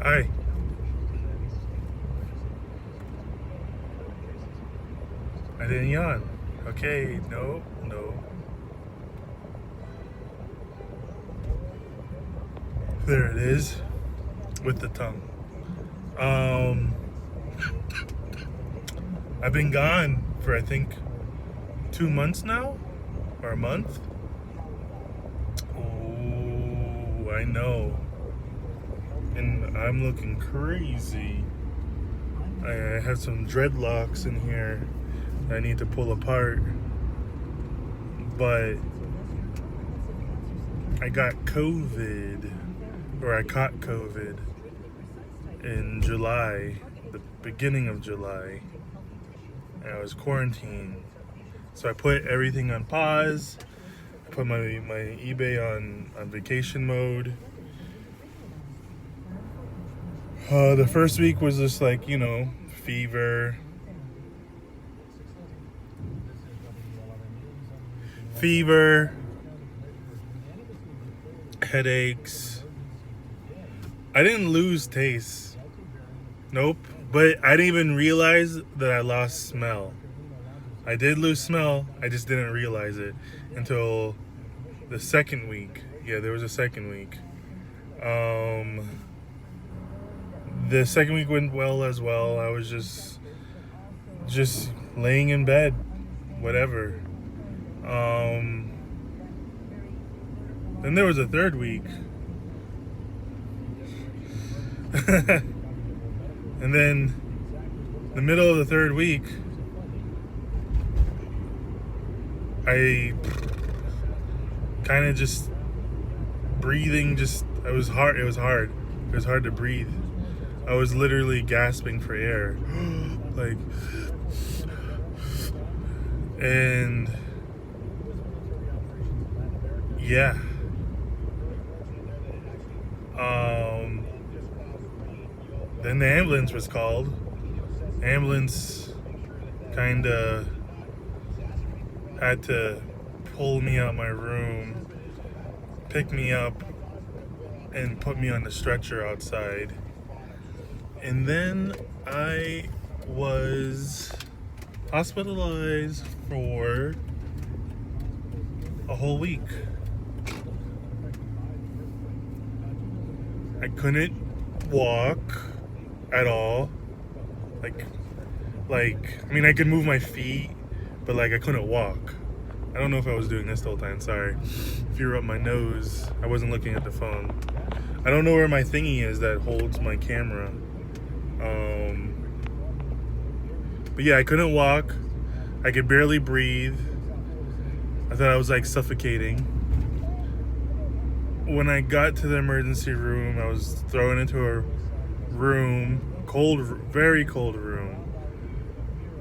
Hi. I didn't yawn. Okay, no. There it is. With the tongue. Um, I've been gone for I think 2 months now? Or a month? Oh, I know. And I'm looking crazy. I have some dreadlocks in here that I need to pull apart. But I got COVID, or I caught COVID in July, the beginning of July, and I was quarantined. So I put everything on pause. I put my eBay on vacation mode. The first week was just like, fever, headaches. I didn't lose taste. Nope. But I didn't even realize that I lost smell. I did lose smell. I just didn't realize it until the second week. Yeah, there was a second week. The second week went well as well. I was just laying in bed, whatever. Then there was a third week. And then the middle of the third week, I kind of just breathing, it was hard to breathe. I was literally gasping for air. Like, and yeah. Then the ambulance was called. Ambulance kind of had to pull me out my room, pick me up, and put me on the stretcher outside. And then I was hospitalized for a whole week. I couldn't walk at all. I mean, I could move my feet, but I couldn't walk. I don't know if I was doing this the whole time. Sorry. If you were up my nose, I wasn't looking at the phone. I don't know where my thingy is that holds my camera. But yeah, I couldn't walk. I could barely breathe. I thought I was suffocating. When I got to the emergency room, I was thrown into a room, very cold room,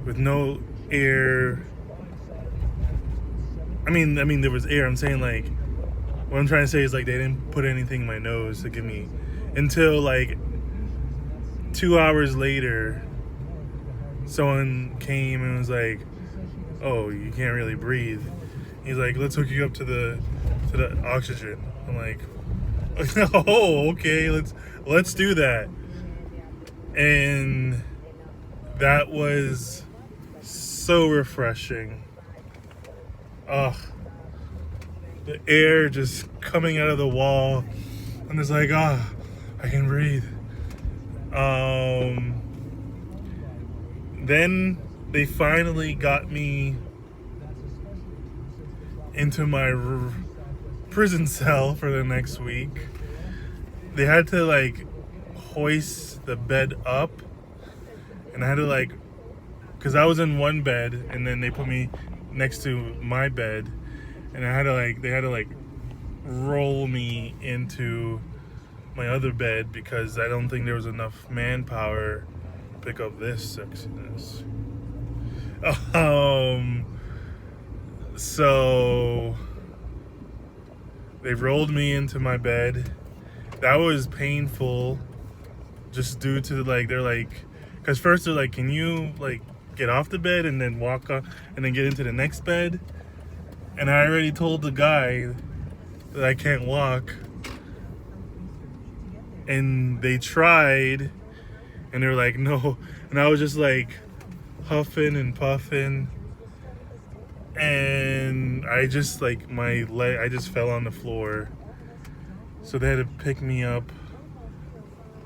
with no air. I mean, there was air. I'm saying what I'm trying to say is they didn't put anything in my nose to give me until 2 hours later. Someone came and was like, "Oh, you can't really breathe." He's like, "Let's hook you up to the oxygen." I'm like, "Oh, okay, let's do that." And that was so refreshing. Ugh. The air just coming out of the wall. And it's I can breathe. Then they finally got me into my prison cell for the next week. They had to hoist the bed up, and I had to because I was in one bed, and then they put me next to my bed, and I had to they had to roll me into my other bed because I don't think there was enough manpower to pick up this sexiness. So they rolled me into my bed. That was painful, just due to they're because first they're can you get off the bed and then walk up and then get into the next bed? And I already told the guy that I can't walk. And they tried, and they were like, no. And I was just like huffing and puffing. And I just like my leg, I just fell on the floor. So they had to pick me up.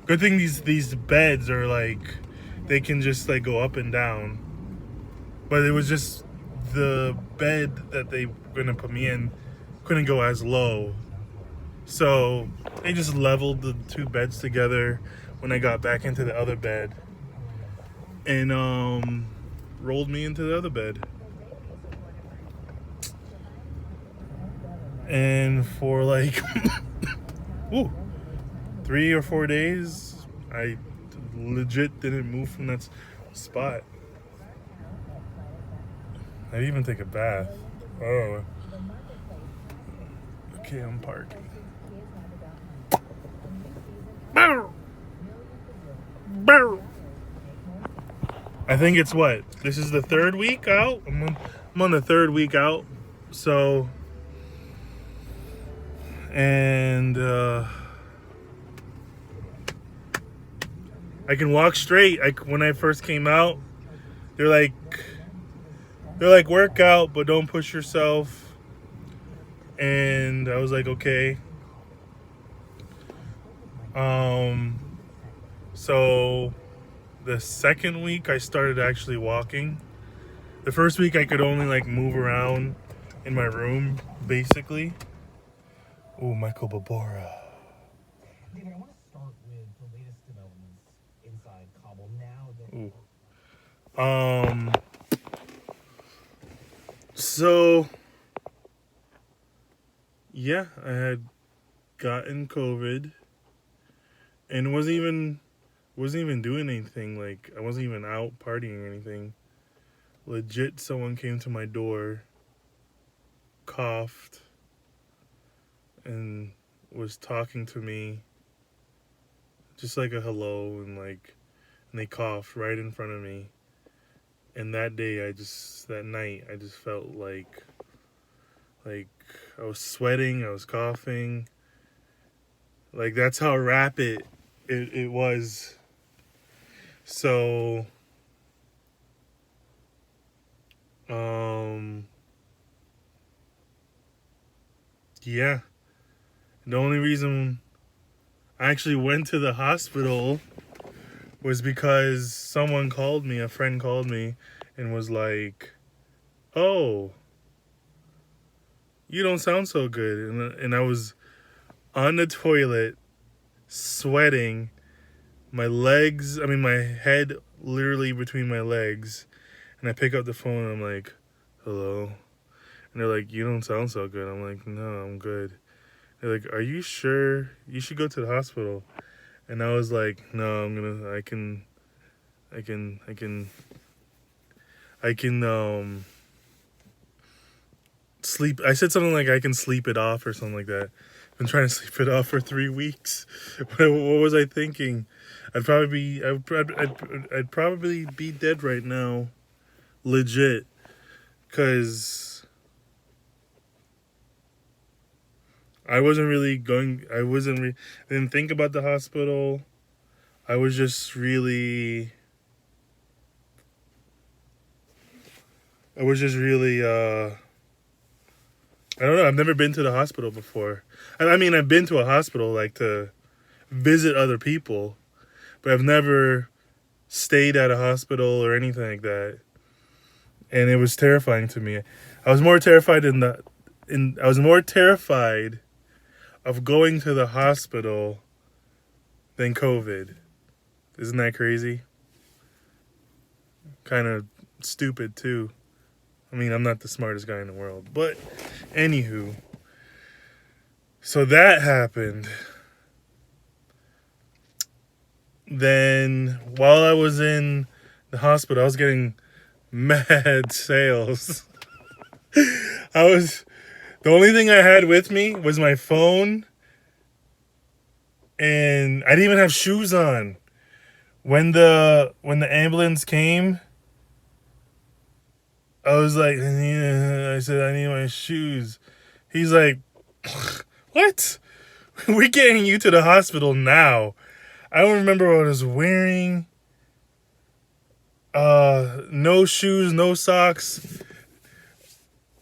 Good thing these beds are like, they can just like go up and down. But it was just the bed that they were gonna put me in couldn't go as low. So they just leveled the two beds together when I got back into the other bed, and rolled me into the other bed. And for like ooh, 3 or 4 days, I legit didn't move from that spot. I didn't even take a bath. Oh. Okay, I'm parking. I think it's what? This is the third week out? I'm on the third week out. So, and I can walk straight. When I first came out, they're like work out, but don't push yourself. And I was like, okay. So the second week I started actually walking. The first week I could only like move around in my room, basically. Oh, Michael Babora. David, I want to start with the latest developments inside Kabul now that... So yeah, I had gotten COVID and wasn't even doing anything. Like, I wasn't even out partying or anything. Legit, someone came to my door, coughed, and was talking to me, just like a hello, and they coughed right in front of me. And that night, I just felt like I was sweating, I was coughing. Like, that's how rapid it was. So, yeah. The only reason I actually went to the hospital was because someone called me, a friend called me, and was like, oh, you don't sound so good. And I was on the toilet, sweating, my head literally between my legs. And I pick up the phone and I'm like, hello? And they're like, you don't sound so good. I'm like, no, I'm good. They're like, are you sure? You should go to the hospital. And I was like, no, I can sleep. I said something like, I can sleep it off or something like that. I've been trying to sleep it off for 3 weeks. What was I thinking? I'd probably be dead right now, legit, because I didn't think about the hospital. I was just really I don't know. I've never been to the hospital before. I mean, I've been to a hospital like to visit other people, but I've never stayed at a hospital or anything like that. And it was terrifying to me. I was more terrified of going to the hospital than COVID. Isn't that crazy? Kind of stupid too. I mean, I'm not the smartest guy in the world, but anywho. So that happened. Then while I was in the hospital, I was getting mad sales. The only thing I had with me was my phone, and I didn't even have shoes on. When the ambulance came, I was like, I said, I need my shoes. He's like, what? We're getting you to the hospital now. I don't remember what I was wearing. No shoes, no socks.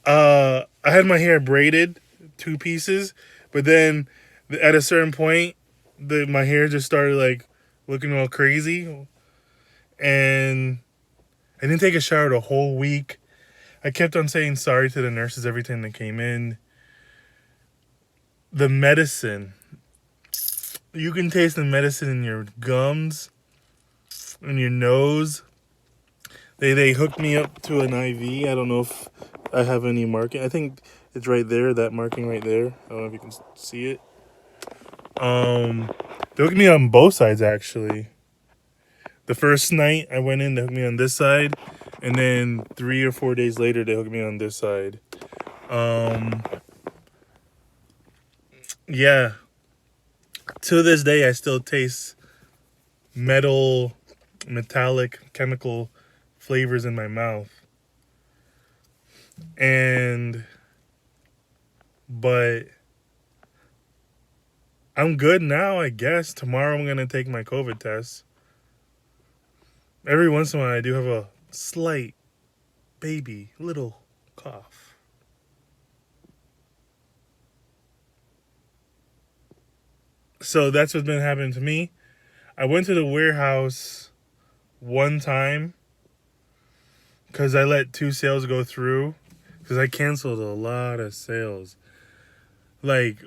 I had my hair braided, 2 pieces, but then at a certain point, my hair just started like looking all crazy, and I didn't take a shower the whole week. I kept on saying sorry to the nurses every time they came in. The medicine, you can taste the medicine in your gums, in your nose. They hooked me up to an IV. I don't know if I have any marking. I think it's right there, that marking right there. I don't know if you can see it. They hooked me on both sides actually. The first night I went in, they hooked me on this side, and then 3 or 4 days later they hooked me on this side. Yeah. To this day I still taste metallic chemical flavors in my mouth. But I'm good now, I guess. Tomorrow I'm gonna take my COVID test. Every once in a while I do have a slight baby little cough. So that's what's been happening to me. I went to the warehouse one time because I let 2 sales go through because I canceled a lot of sales. Like,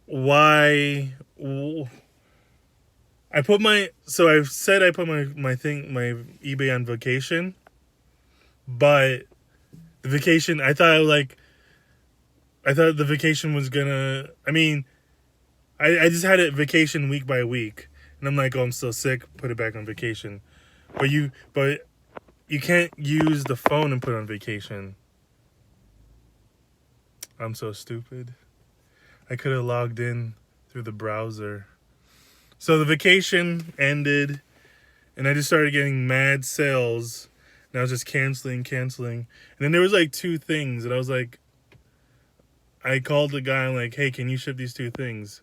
why? I put my I said I put my eBay on vacation, but the vacation I thought the vacation was gonna. I mean, I just had it vacation week by week, and I'm like, oh, I'm still sick. Put it back on vacation, but you can't use the phone and put it on vacation. I'm so stupid. I could have logged in through the browser. So the vacation ended, and I just started getting mad sales, and I was just canceling. And then there was like 2 things, and I was like, I called the guy, I'm like, hey, can you ship these 2 things?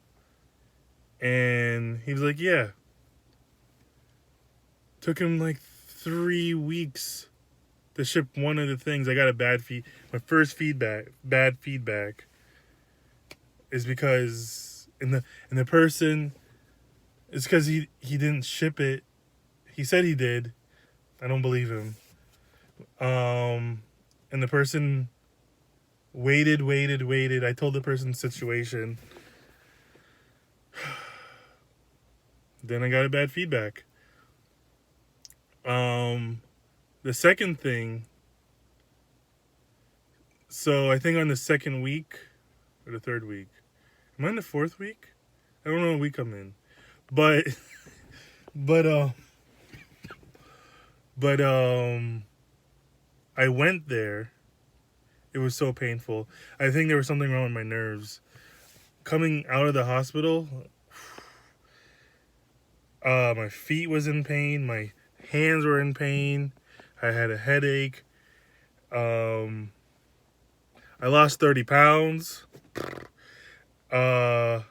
And he was like, yeah. Took him like 3 weeks to ship one of the things. I got a my first bad feedback is because the person, it's because he didn't ship it. He said he did. I don't believe him. And the person waited. I told the person the situation. Then I got a bad feedback. The second thing, so I think on the second week or the third week, am I in the 4th week? I don't know what week I'm in, but I went there. It was so painful. I think there was something wrong with my nerves. Coming out of the hospital, my feet was in pain. My hands were in pain. I had a headache. I lost 30 pounds. My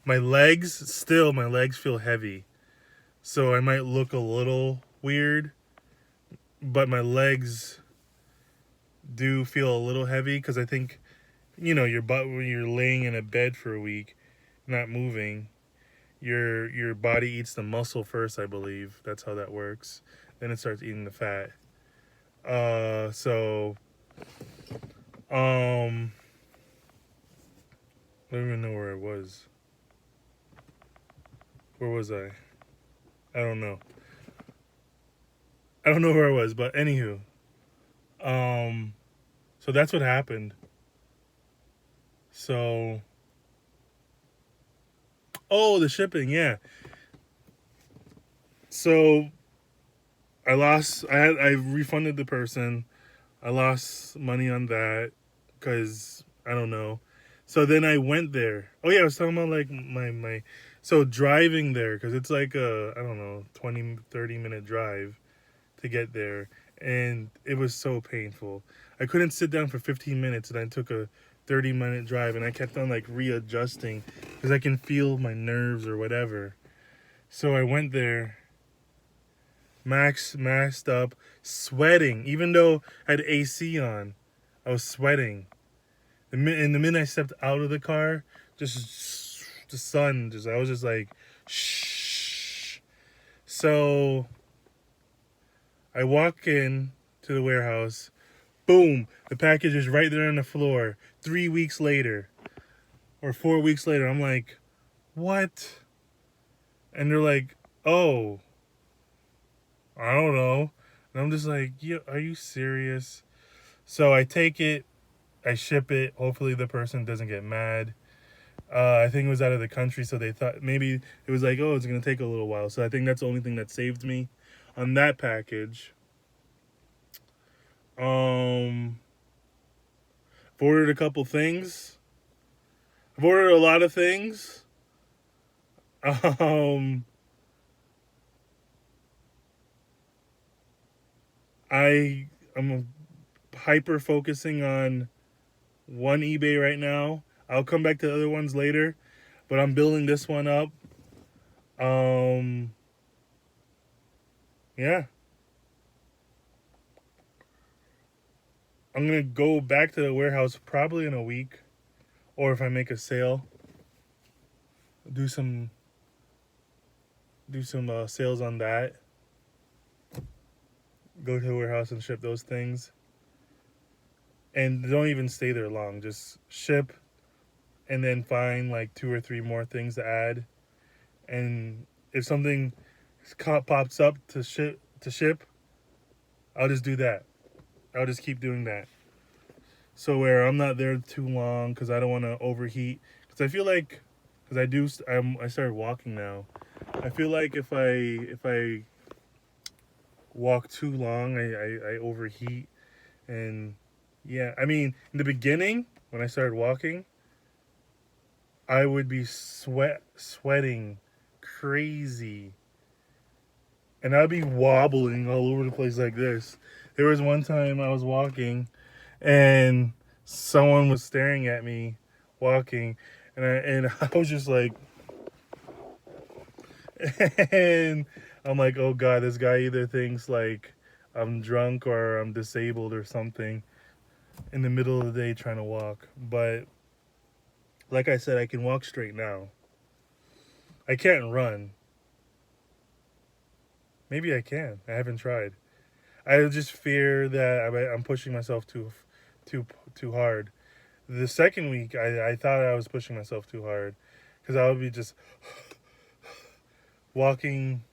legs feel heavy. So I might look a little weird, but my legs do feel a little heavy because I think, your butt, when you're laying in a bed for a week, not moving, your body eats the muscle first, I believe. That's how that works. Then it starts eating the fat. So I don't even know where I was. Where was I? I don't know. I don't know where I was, but anywho. So that's what happened. So, the shipping, yeah. So I refunded the person. I lost money on that because I don't know. So then I went there. Oh yeah, I was talking about like my so driving there, because it's like a, I don't know, 20-30 minute drive to get there, and it was so painful. I couldn't sit down for 15 minutes, and I took a 30-minute drive, and I kept on like readjusting because I can feel my nerves or whatever. So I went there, masked up, sweating. Even though I had AC on, I was sweating. And the minute I stepped out of the car, just the sun, I was just like, shh. So I walk in to the warehouse. Boom! The package is right there on the floor. 3 weeks later, or 4 weeks later, I'm like, what? And they're like, oh, I don't know. And I'm just like, yeah, are you serious? So I take it, I ship it. Hopefully the person doesn't get mad. I think it was out of the country, so they thought maybe it was like, oh, it's gonna take a little while. So I think that's the only thing that saved me on that package. I've ordered a couple things. I've ordered a lot of things. Um, I'm hyper focusing on one eBay right now. I'll come back to the other ones later, but I'm building this one up. Um, yeah, I'm gonna go back to the warehouse probably in a week, or if I make a sale, do some sales on that. Go to the warehouse and ship those things, and don't even stay there long. Just ship, and then find like 2 or 3 more things to add. And if something pops up to ship, I'll just do that. I'll just keep doing that. So where I'm not there too long because I don't want to overheat. Because I feel like, because I started walking now. I feel like if I walk too long, I overheat. And yeah, I mean, in the beginning when I started walking, I would be sweating crazy, and I'd be wobbling all over the place like this. There was one time I was walking, and someone was staring at me walking, and I was just like, and I'm like, oh god, this guy either thinks like I'm drunk or I'm disabled or something in the middle of the day trying to walk. But like I said, I can walk straight now. I can't run. Maybe I can. I haven't tried. I just fear that I'm pushing myself too too hard. The second week, I thought I was pushing myself too hard because I would be just walking,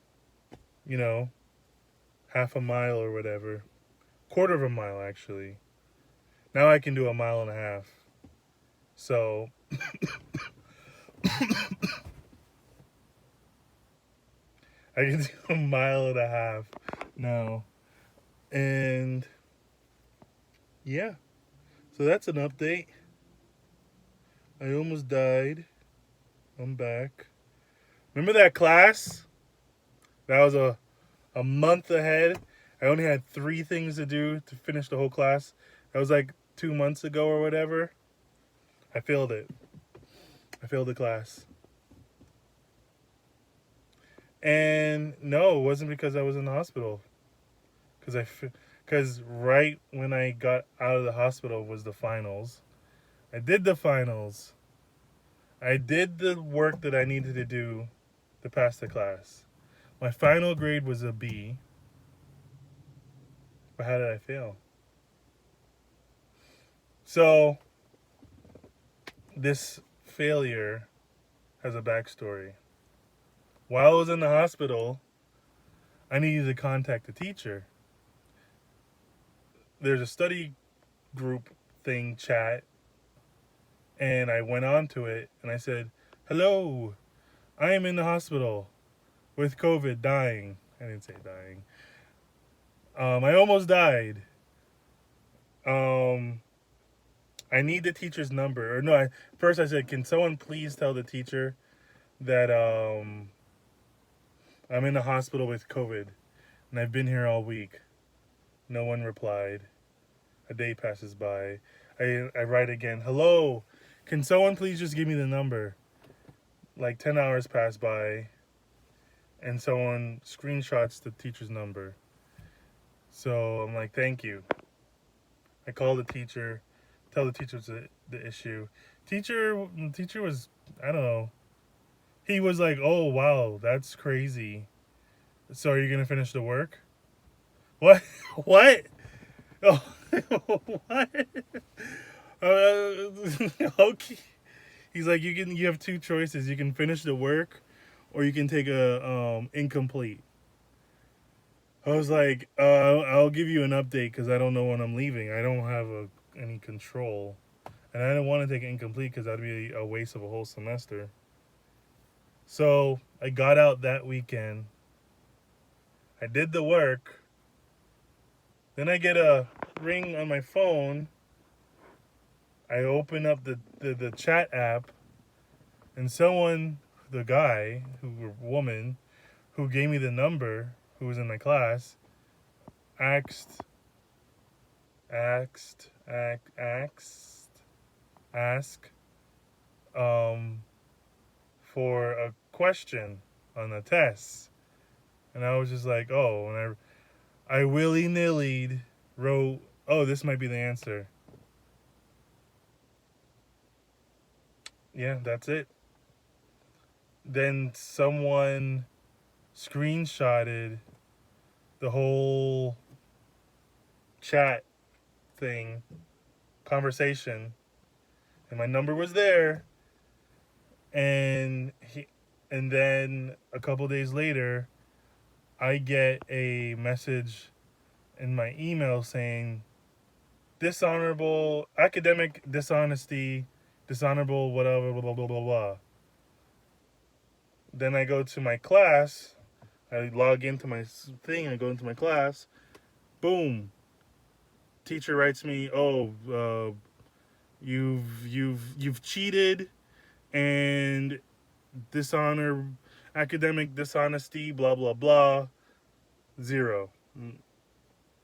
you know, half a mile or whatever, quarter of a mile actually. Now I can do a mile and a half. So I can do a mile and a half now, and yeah. So that's an update. I almost died. I'm back. Remember that class? That was a month ahead. I only had 3 things to do to finish the whole class. That was like 2 months ago or whatever. I failed it. I failed the class. And no, it wasn't because I was in the hospital. Because right when I got out of the hospital was the finals. I did the finals. I did the work that I needed to do to pass the class. My final grade was a B. But how did I fail? So, this failure has a backstory. While I was in the hospital, I needed to contact the teacher. There's a study group thing chat, and I went on to it and I said, hello, I am in the hospital with COVID, dying. I didn't say dying. I almost died. I need the teacher's number. Or no, first I said, can someone please tell the teacher that I'm in the hospital with COVID and I've been here all week. No one replied. A day passes by. I write again, hello, can someone please just give me the number? Like 10 hours pass by, and someone screenshots the teacher's number. So I'm like, thank you. I call the teacher, tell the teacher the issue. Teacher was, I don't know. He was like, oh wow, that's crazy. So are you gonna finish the work? What? What? Oh, what? Okay. He's like, you have two choices. You can finish the work, or you can take a incomplete. I was like, I'll give you an update because I don't know when I'm leaving. I don't have any control, and I didn't want to take it incomplete because that'd be a waste of a whole semester. So I got out that weekend. I did the work. Then I get a ring on my phone. I open up the chat app, and someone, the guy, woman, who gave me the number, who was in my class, asked, asked, asked, asked, asked, um, for a question on a test. And I was just like, oh, and I willy nilly wrote, oh, this might be the answer. Yeah, that's it. Then someone screenshotted the whole chat thing, conversation, and my number was there. And then a couple days later, I get a message in my email saying dishonorable academic dishonesty, dishonorable whatever, blah blah blah blah blah. Then I go to my class. I log into my thing. I go into my class. Boom. Teacher writes me, "Oh, you've cheated and dishonor, academic dishonesty, blah blah blah, 0."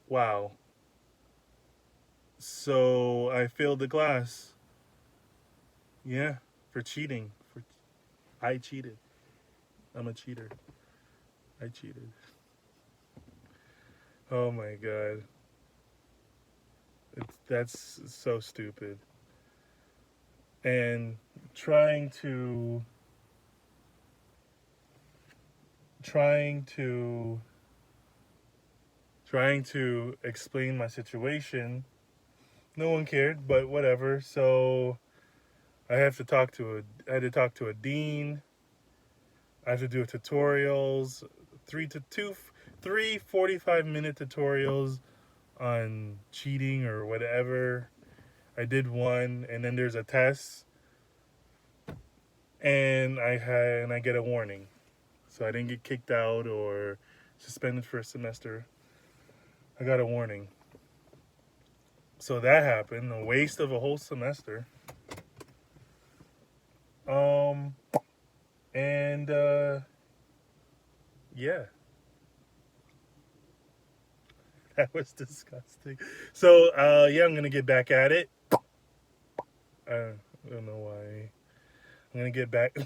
Wow. So I failed the class. Yeah, for cheating. I cheated. I'm a cheater. I cheated. Oh my god. That's so stupid. And trying to trying to trying to explain my situation. No one cared, but whatever. So I had to talk to a dean. I have to do tutorials, three 45-minute tutorials on cheating or whatever. I did one, and then there's a test, and I get a warning, so I didn't get kicked out or suspended for a semester. I got a warning, so that happened. A waste of a whole semester. Um, and yeah, that was disgusting. So yeah, I'm gonna get back at it. I don't know why. I'm gonna get back.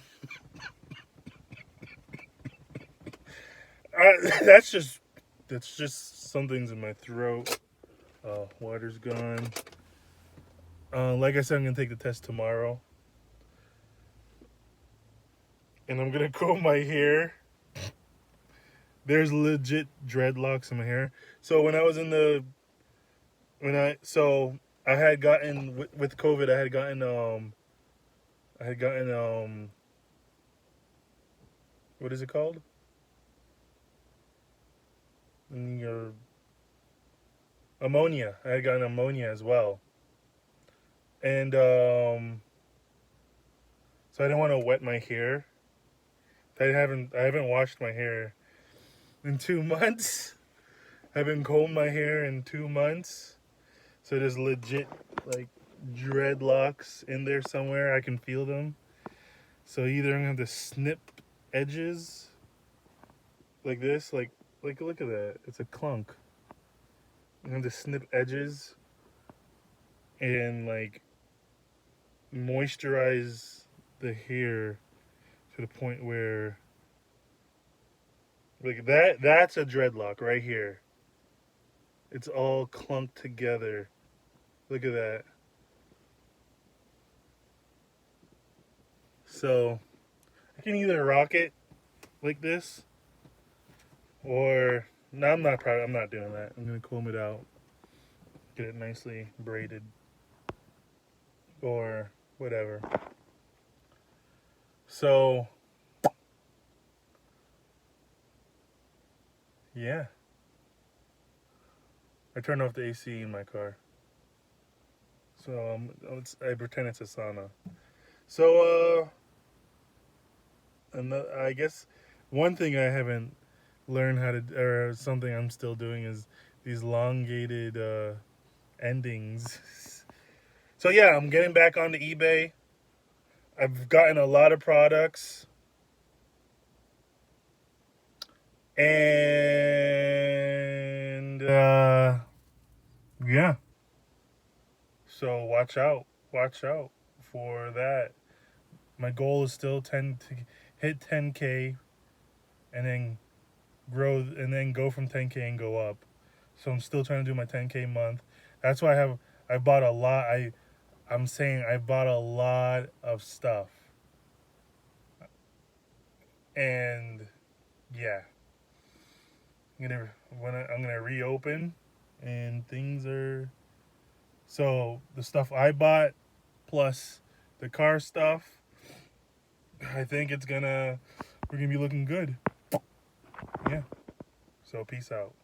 That's just something's in my throat. Water's gone. Like I said, I'm gonna take the test tomorrow, and I'm gonna comb my hair. There's legit dreadlocks in my hair. So when I was in the when I so I had gotten with COVID, I had gotten what is it called? Your ammonia. I had gotten ammonia as well, and so I didn't want to wet my hair. I haven't washed my hair in 2 months. I haven't combed my hair in 2 months. So there's legit like dreadlocks in there somewhere. I can feel them. So either I'm gonna have to snip edges like this, like look at that. It's a clunk. I'm gonna have to snip edges and like moisturize the hair to the point where Like that's a dreadlock right here. It's all clumped together. Look at that. So I can either rock it like this, or no, I'm not doing that. I'm gonna comb it out, get it nicely braided, or whatever. So yeah, I turned off the AC in my car, so I pretend it's a sauna. So and I guess one thing I haven't learned how to, or something I'm still doing, is these elongated endings. So yeah, I'm getting back onto eBay. I've gotten a lot of products, and yeah. So watch out for that. My goal is still 10 to hit 10K, and then grow, and then go from 10K and go up. So I'm still trying to do my 10K month. That's why I bought a lot. I'm saying I bought a lot of stuff, and yeah, I'm gonna reopen, and things are, so the stuff I bought plus the car stuff. I think we're gonna be looking good. Yeah. So peace out.